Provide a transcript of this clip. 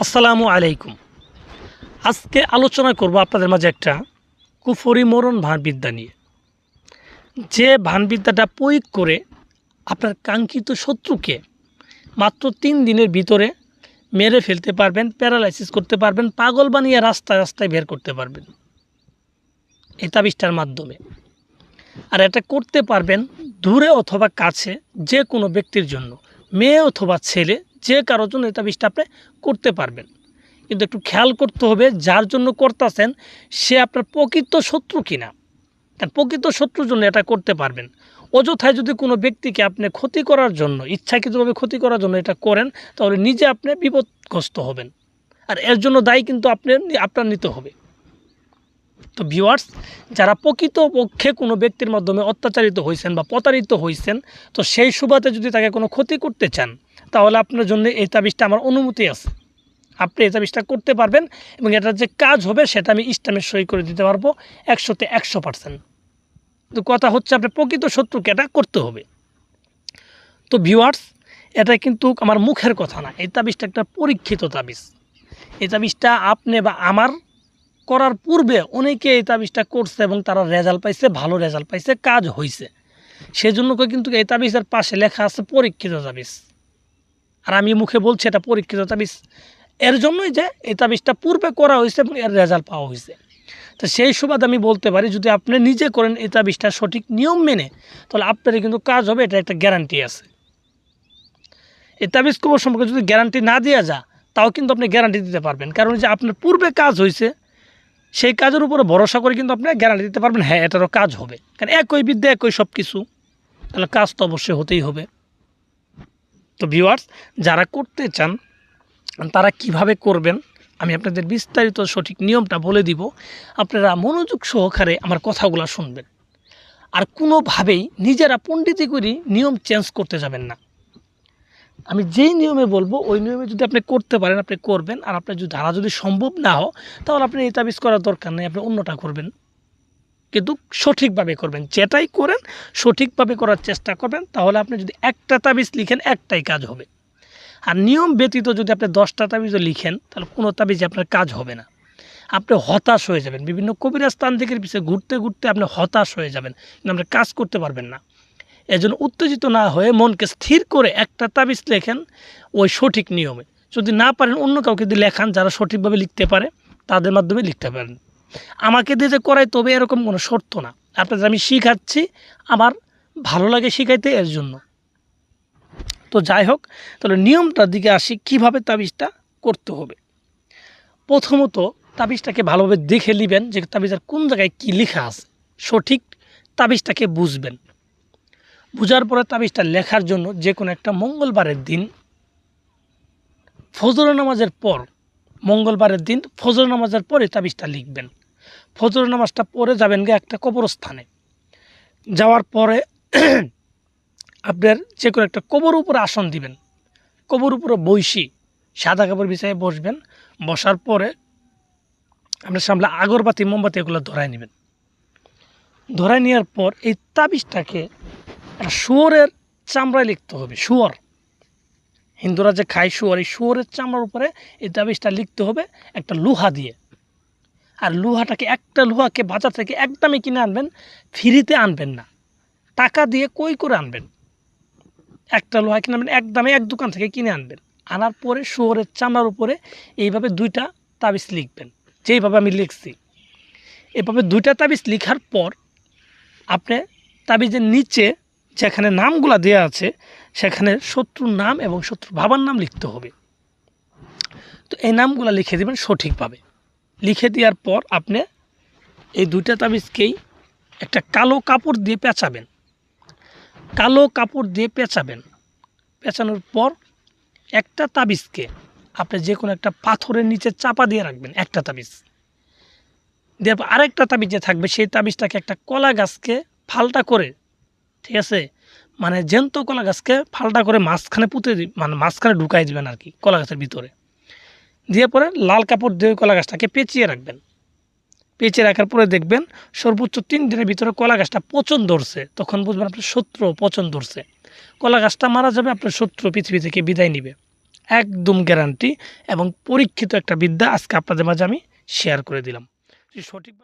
আসসালামু আলাইকুম। আজকে আলোচনা করব আপনাদের মাঝে একটা কুফরি মরণ ভানবিদ্যা নিয়ে। যে ভানবিদ্যাটা প্রয়োগ করে আপনার কাঙ্ক্ষিত শত্রুকে মাত্র 3 দিনের ভিতরে মেরে ফেলতে পারবেন, প্যারালাইসিস করতে পারবেন, পাগল বানিয়ে রাস্তায় রাস্তায় বের করতে পারবেন এই তাবিজটার মাধ্যমে। আর এটা করতে পারবেন দূরে অথবা কাছে যে কোনো ব্যক্তির জন্য, মেয়ে অথবা ছেলে, যে কারোর জন্য এই তাবিজটা আপনি করতে পারবেন। কিন্তু একটু খেয়াল করতে হবে যার জন্য করতেছেন সে আপনার প্রকৃত শত্রু কিনা। কারণ প্রকৃত শত্রুর জন্য এটা করতে পারবেন। অযথায় যদি কোনো ব্যক্তিকে আপনি ক্ষতি করার জন্য, ইচ্ছাকৃতভাবে ক্ষতি করার জন্য এটা করেন, তাহলে নিজে আপনি বিপদগ্রস্ত হবেন। আর এর জন্য দায়ী কিন্তু আপনার নিতে হবে। তো ভিউয়ার্স, যারা প্রকৃত পক্ষে কোনো ব্যক্তির মাধ্যমে অত্যাচারিত হয়েছেন বা প্রতারিত হয়েছেন, তো সেই সুবাদে যদি তাকে কোনো ক্ষতি করতে চান, তাহলে আপনার জন্য এই তাবিজটা আমার অনুমতি আছে। আপনি এই তাবিজটা করতে পারবেন এবং এটার যে কাজ হবে সেটা আমি ইসলামের সই করে দিতে পারবো 100-তে 100%। তো কথা হচ্ছে আপনি প্রকৃত শত্রুকে এটা করতে হবে। তো ভিউয়ার্স, এটা কিন্তু আমার মুখের কথা না, এই তাবিজটা একটা পরীক্ষিত তাবিজ। এই তাবিজটা আপনি বা আমার করার পূর্বে অনেকে এই তাবিজটা করছে এবং তারা রেজাল্ট পাইছে, ভালো রেজাল্ট পাইছে, কাজ হয়েছে। সেজন্য কিন্তু এই তাবিজের পাশে লেখা আছে পরীক্ষিত তাবিজ। আর আমি মুখে বলছি এটা পরীক্ষিত তাবিজ এর জন্যই যে এই তাবিজটা পূর্বে করা হয়েছে এবং এর রেজাল্ট পাওয়া হয়েছে। তো সেই সুবাদে আমি বলতে পারি, যদি আপনি নিজে করেন এই তাবিজটা সঠিক নিয়ম মেনে, তাহলে আপনারই কিন্তু কাজ হবে, এটা একটা গ্যারান্টি আছে। এই তাবিজ কবর সম্পর্কে যদি গ্যারান্টি না দেওয়া যায়, তাও কিন্তু আপনি গ্যারান্টি দিতে পারবেন। কারণ যে আপনার পূর্বে কাজ হয়েছে, সেই কাজের উপরে ভরসা করে কিন্তু আপনি গ্যারান্টি দিতে পারবেন হ্যাঁ এটারও কাজ হবে। কারণ একই বিদ্যা একই সব কিছু, তাহলে কাজ তো অবশ্যই হতেই হবে। তো ভিউয়ার্স, যারা করতে চান তারা কিভাবে করবেন আমি আপনাদের বিস্তারিত সঠিক নিয়মটা বলে দিব। আপনারা মনোযোগ সহকারে আমার কথাগুলো শুনবেন। আর কোনোভাবেই নিজেরা পণ্ডিতি করে নিয়ম চেঞ্জ করতে যাবেন না। আমি যেই নিয়মে বলবো ওই নিয়মে যদি আপনি করতে পারেন আপনি করবেন। আর আপনার যদি ধারা যদি সম্ভব না হয়, তাহলে আপনি এই তাবিজ করার দরকার নেই, আপনি অন্যটা করবেন। কিন্তু সঠিকভাবে করবেন, যেটাই করেন সঠিকভাবে করার চেষ্টা করবেন। তাহলে আপনি যদি একটা তাবিজ লিখেন একটাই কাজ হবে। আর নিয়ম ব্যতীত যদি আপনি 10টা তাবিজও লিখেন, তাহলে কোনো তাবিজে আপনার কাজ হবে না। আপনি হতাশ হয়ে যাবেন, বিভিন্ন কবিরাজ তান্ত্রিকের পিছিয়ে ঘুরতে ঘুরতে আপনি হতাশ হয়ে যাবেন, কিন্তু আপনি কাজ করতে পারবেন না। এজন্য উত্তেজিত না হয়ে মনকে স্থির করে একটা তাবিজ লেখেন ওই সঠিক নিয়মে। যদি না পারেন অন্য কাউকে দিয়ে লেখান যারা সঠিকভাবে লিখতে পারে, তাদের মাধ্যমে লিখতে পারেন। আমাকে দিয়ে যে করাই তবে এরকম কোনো শর্ত না। আপনাদের আমি শিখাচ্ছি, আমার ভালো লাগে শিখাইতে, এর জন্য। তো যাই হোক, তাহলে নিয়মটার দিকে আসি, কিভাবে তাবিজটা করতে হবে। প্রথমত তাবিজটাকে ভালোভাবে দেখে নেবেন যে তাবিজের কোন জায়গায় কী লেখা আছে। সঠিক তাবিজটাকে বুঝবেন। বুঝার পরে তাবিজটা লেখার জন্য যে কোনো একটা মঙ্গলবারের দিন ফজর নামাজের পর, মঙ্গলবারের দিন ফজর নামাজের পরে তাবিজটা লিখবেন। ফজর নামাজটা পরে যাবেন গিয়ে একটা কবরস্থানে। যাওয়ার পরে আপনার যে কোনো একটা কবর উপরে আসন দিবেন। কবর উপরে বসি সাদা কাপড় বিছাইয়ে বসবেন। বসার পরে আপনার সামনে আগরবাতি, মোমবাতি এগুলো ধরায় নেবেন। ধরায় নেওয়ার পর এই তাবিজটাকে একটা শুয়োরের চামড়ায় লিখতে হবে। শুয়োর, হিন্দুরা যে খায় শুয়োর, এই শুয়োরের চামড়ার উপরে এই তাবিজটা লিখতে হবে একটা লোহা দিয়ে। আর লোহাটাকে, একটা লোহাকে বাজার থেকে একদমই কিনে আনবেন, ফ্রিতে আনবেন না, টাকা দিয়ে কই করে আনবেন। একটা লোহা কিনে আনবেন একদমে, এক দোকান থেকে কিনে আনবেন। আনার পরে শুয়োরের চামড়ার উপরে এইভাবে 2টা তাবিজ লিখবেন, যেইভাবে আমি লিখছি। এভাবে 2টা তাবিজ লিখার পর আপনি তাবিজের নিচে যেখানে নামগুলো দেওয়া আছে সেখানে শত্রুর নাম এবং শত্রু বাবার নাম লিখতে হবে। তো এই নামগুলো লিখে দেবেন সঠিকভাবে। লিখে দেওয়ার পর আপনি এই 2টা তাবিজকেই একটা কালো কাপড় দিয়ে পেঁচাবেন। কালো কাপড় দিয়ে পেঁচাবেন। পেঁচানোর পর একটা তাবিজকে আপনি যে কোনো একটা পাথরের নিচে চাপা দিয়ে রাখবেন, একটা তাবিজ দেওয়ার পর আরেকটা তাবিজ যে থাকবে সেই তাবিজটাকে একটা কলা গাছকে ফালটা করে, ঠিক আছে, মানে জ্যান্ত কলা গাছকে ফালটা করে মাঝখানে পুঁতে মানে মাঝখানে ঢুকাই দেবেন আর কি, কলা গাছের ভিতরে দিয়ে পরে লাল কাপড় দিয়ে কলা গাছটাকে পেঁচিয়ে রাখবেন। পেঁচিয়ে রাখার পরে দেখবেন সর্বোচ্চ 3 দিনের ভিতরে কলা গাছটা পচন ধরছে, তখন বুঝবেন আপনার শত্রু পচন ধরছে। কলা গাছটা মারা যাবে, আপনার শত্রু পৃথিবী থেকে বিদায় নিবে। একদম গ্যারান্টি এবং পরীক্ষিত একটা বিদ্যা আজকে আপনাদের মাঝে আমি শেয়ার করে দিলাম। সঠিক